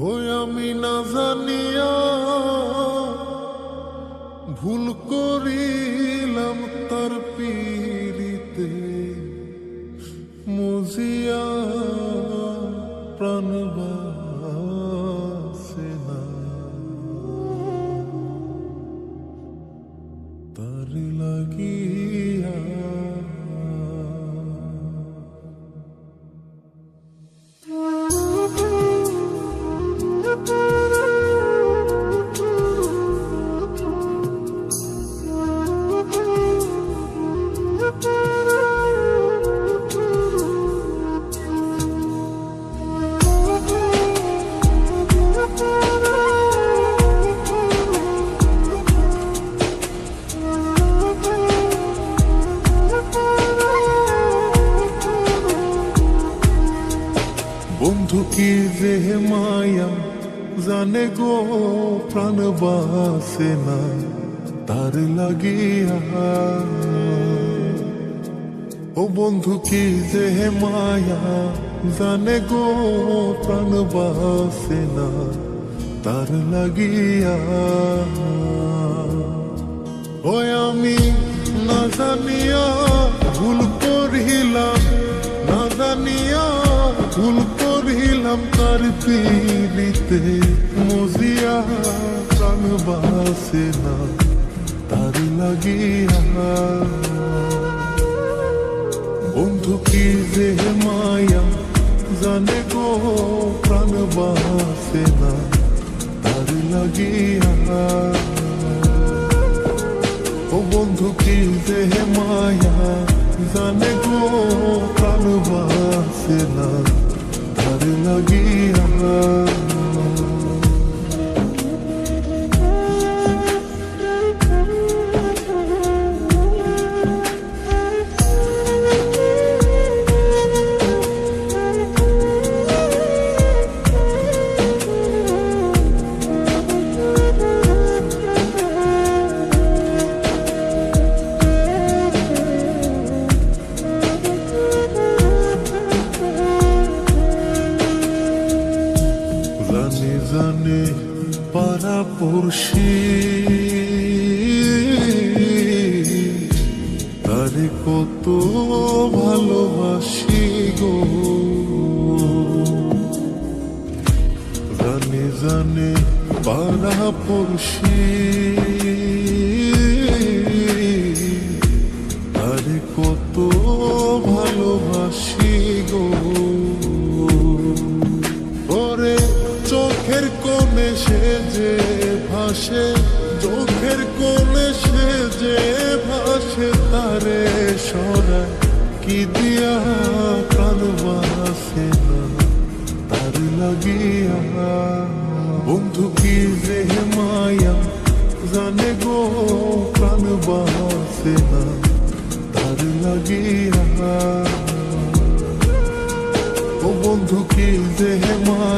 হই আমি না জানিয়া ভুল করিলাম তার পীড়িতে মজিয়া প্রাণ বাসে না তার লাগিয়া। বন্ধু কি যে মায়া জানে গো প্রাণ বাসে না তার লাগিয়া। ও বন্ধু কি যে মায়া জানে গো প্রাণ বাসে না তার লাগিয়া। ও আমি না জানিয়া ভুল করিলাম, না জানিয়া ভুল করিলাম তার পীড়িতে মজিয়া প্রাণ বাসে না তার লাগিয়া। বন্ধু কি যে মায়া জানে গো প্রাণ বাসে না তার লাগিয়া। ও বন্ধু কি যে মায়া জানে গো প্রাণ বাসে না তার লাগিয়া। জানে জানে পাড়া পড়শি তারে কত ভালোবাসি গো। জানে জানে পাড়া পড়শি তারে কত ভালোবাসি গো। ওরে চোখের কোণে সে যে ভাসে, চোখের কোণে সে যে ভাসে তারে সরা কি দিয়া প্রাণ বাসে না তার লাগিয়া। বন্ধু কি যে মায়া জানে গো প্রাণ বাসে না তার লাগিয়া। ও বন্ধু কি যে মায়া